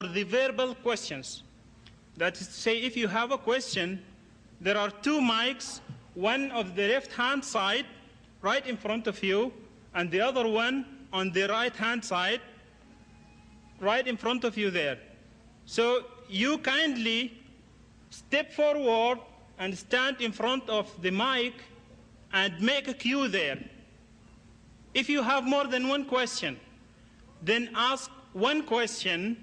the verbal questions. That is to say, if you have a question, there are two mics, one of the left-hand side, right in front of you, and the other one on the right-hand side, right in front of you there. So you kindly step forward and stand in front of the mic and make a queue there. If you have more than one question, then ask one question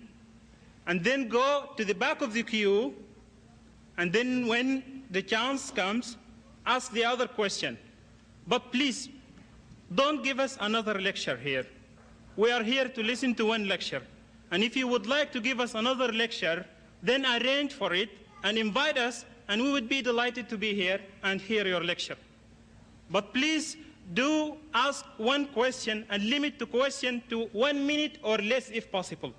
and then go to the back of the queue, and then when the chance comes, ask the other question. But please, don't give us another lecture here. We are here to listen to one lecture. And if you would like to give us another lecture, then arrange for it and invite us, and we would be delighted to be here and hear your lecture. But please do ask one question and limit the question to 1 minute or less if possible.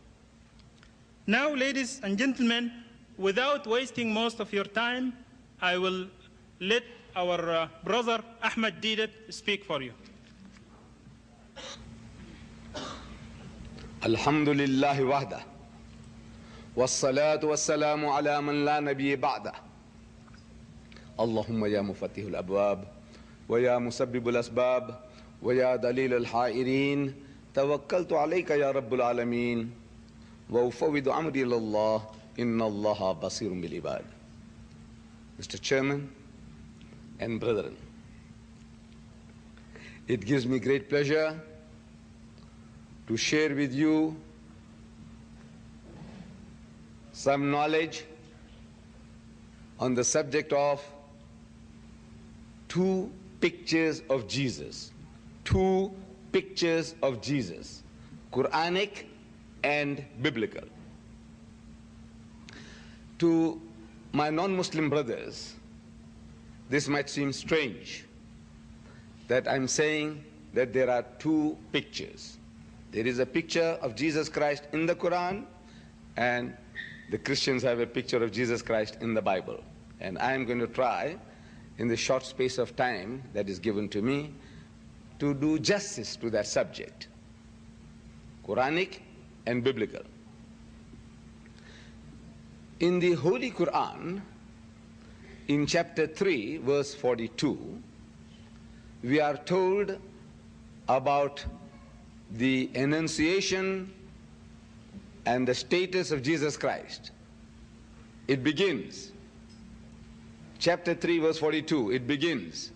Now, ladies and gentlemen, without wasting most of your time, I will let our brother Ahmad Deedat speak for you. Alhamdulillah wahda, wassalatu wassalamu ala man la nabiyya ba'da. Allahumma ya mufattihul abwab, wa ya musabbibul asbab, wa ya dalilul ha'irin, tawakkaltu alayka ya rabbul alameen, wa ufawwidu amri ilallah, inna allaha basirun bil ibad. Mr. Chairman and brethren, it gives me great pleasure to share with you some knowledge on the subject of two pictures of Jesus. Two pictures of Jesus, Quranic and biblical. To my non-Muslim brothers, this might seem strange that I'm saying that there are two pictures. There is a picture of Jesus Christ in the Quran, and the Christians have a picture of Jesus Christ in the Bible. And I am going to try, in the short space of time that is given to me, to do justice to that subject, Quranic and biblical. In the Holy Quran, in chapter 3, verse 42, we are told about the enunciation and the status of Jesus Christ. It begins, chapter 3, verse 42, it begins,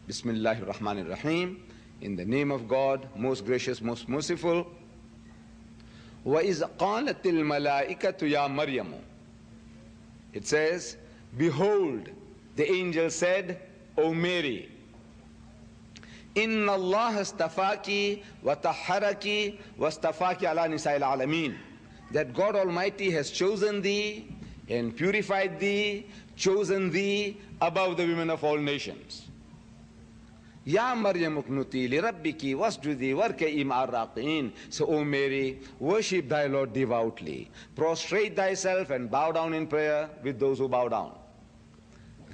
Bismillahir Rahmanir Rahim, in the name of God, most gracious, most merciful. وَإِذْ قَالَتِ الْمَلَائِكَةُ يَا مَرْيَمُ. It says, behold, the angel said, O Mary, إِنَّ اللَّهَ اسْتَفَاكِ وَطَهَّرَكِ وَاسْتَفَاكِ عَلَى نِسَاءِ الْعَالَمِينَ. That God Almighty has chosen thee and purified thee, chosen thee above the women of all nations. Ya Maryam uqnuti li rabbiki wasjudi warka'i ma'ar raqi'in. So, O Mary, worship thy Lord devoutly, prostrate thyself and bow down in prayer with those who bow down.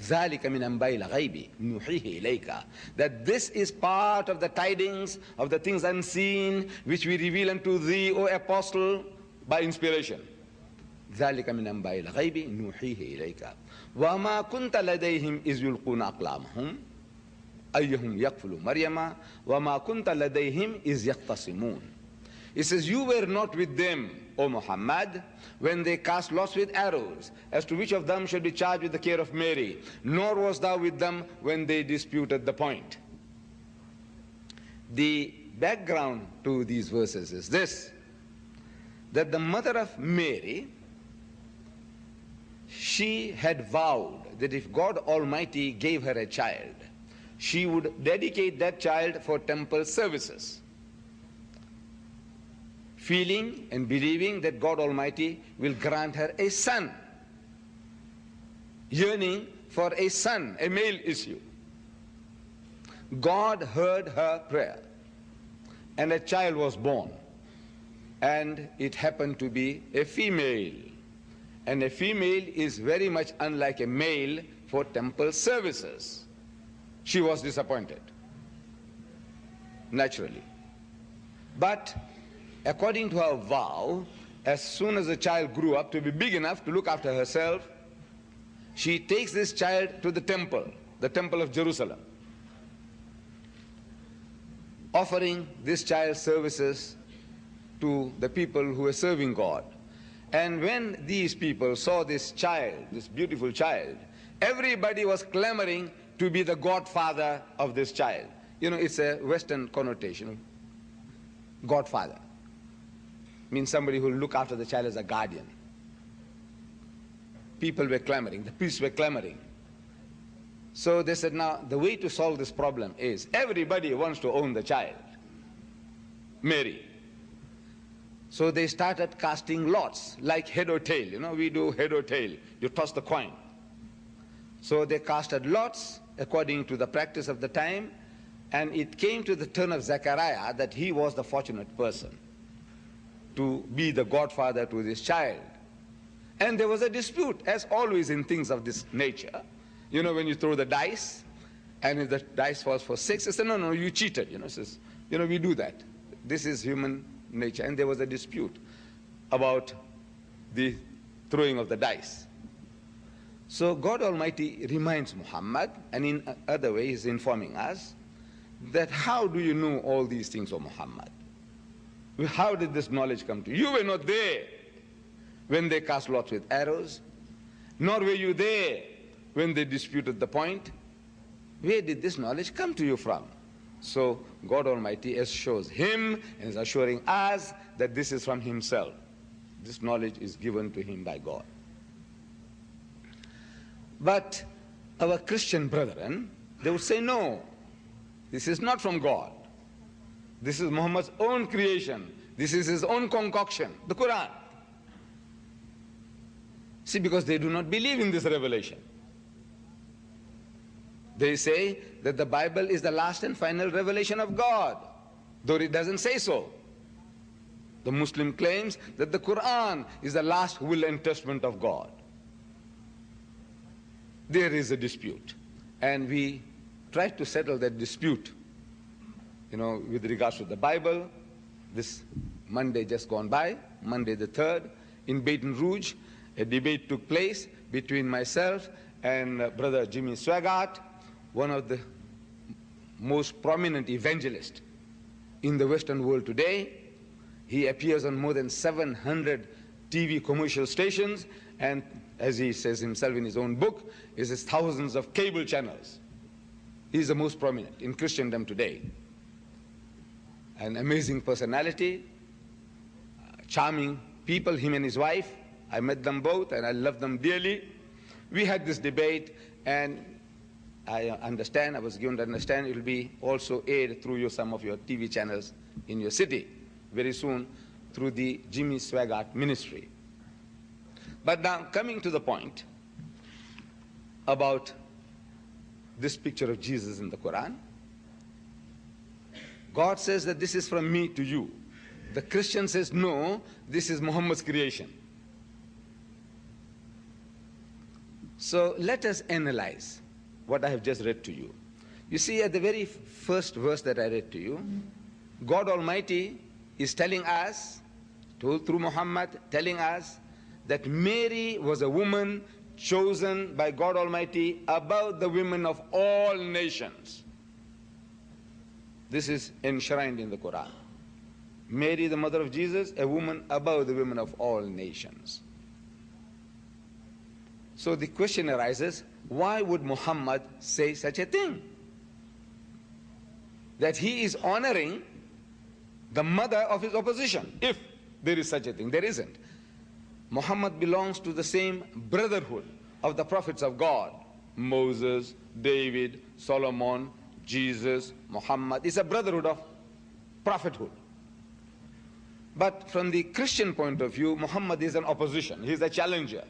ذَلِكَ مِنْ أَنْبَاءِ الْغَيْبِ نُوحِيهِ إِلَيْكَ. That this is part of the tidings of the things unseen which we reveal unto thee, O Apostle, by inspiration. ذَلِكَ مِنْ أَنْبَاءِ الْغَيْبِ نُوحِيهِ إِلَيْكَ وَمَا كُنْتَ لَدَيْهِمْ إِذْ يُلْقُونَ أَقْلَامَهُمْ أَيُّهُمْ يَكْفُلُ مَرْيَمَ وَمَا كُنْتَ لَدَيْهِمْ إِذْ يَخْتَصِمُونَ. It says, you were not with them, O Muhammad, when they cast lots with arrows, as to which of them should be charged with the care of Mary, nor was thou with them when they disputed the point. The background to these verses is this, that the mother of Mary, she had vowed that if God Almighty gave her a child, she would dedicate that child for temple services, feeling and believing that God Almighty will grant her a son, yearning for a son, a male issue. God heard her prayer, and a child was born, and it happened to be a female. And a female is very much unlike a male for temple services. She was disappointed, naturally. But according to her vow, as soon as the child grew up to be big enough to look after herself, she takes this child to the temple of Jerusalem, offering this child services to the people who were serving God. And when these people saw this child, this beautiful child, everybody was clamoring to be the godfather of this child. You know, it's a Western connotation. Godfather means somebody who will look after the child as a guardian. People were clamoring, the priests were clamoring. So they said, now the way to solve this problem is everybody wants to own the child, Mary. So they started casting lots, like head or tail. You know, we do head or tail. You toss the coin. So they casted lots according to the practice of the time, and it came to the turn of Zechariah that he was the fortunate person to be the godfather to this child. And there was a dispute, as always in things of this nature. You know, when you throw the dice, and if the dice falls for 6, they say, no, no, you cheated. You know, says, you know, we do that. This is human nature. And there was a dispute about the throwing of the dice. So God Almighty reminds Muhammad, and in other ways informing us, that how do you know all these things, O Muhammad? How did this knowledge come to you? You were not there when they cast lots with arrows, nor were you there when they disputed the point. Where did this knowledge come to you from? So God Almighty assures him and is assuring us that this is from himself. This knowledge is given to him by God. But our Christian brethren, they would say, no, this is not from God. This is Muhammad's own creation. This is his own concoction, the Quran. See, because they do not believe in this revelation. They say that the Bible is the last and final revelation of God, though it doesn't say so. The Muslim claims that the Quran is the last will and testament of God. There is a dispute, and we try to settle that dispute, you know, with regards to the Bible. This Monday just gone by, Monday the 3rd, in Baton Rouge, a debate took place between myself and Brother Jimmy Swaggart, one of the most prominent evangelists in the Western world today. He appears on more than 700 TV commercial stations, and as he says himself in his own book, he has thousands of cable channels. He is the most prominent in Christendom today. An amazing personality, charming people, him and his wife. I met them both and I love them dearly. We had this debate, and I was given to understand it will be also aired through some of your TV channels in your city very soon through the Jimmy Swaggart ministry. But now, coming to the point about this picture of Jesus in the Quran, God says that this is from me to you. The Christian says, no, this is Muhammad's creation. So let us analyze what I have just read to you. You see, at the very first verse that I read to you, God Almighty is telling us, told through Muhammad, telling us that Mary was a woman chosen by God Almighty above the women of all nations. This is enshrined in the Quran. Mary, the mother of Jesus, a woman above the women of all nations. So the question arises, why would Muhammad say such a thing? That he is honoring the mother of his opposition, if there is such a thing. There isn't. Muhammad belongs to the same brotherhood of the prophets of God. Moses, David, Solomon, Jesus, Muhammad. It's a brotherhood of prophethood. But from the Christian point of view, Muhammad is an opposition. He's a challenger.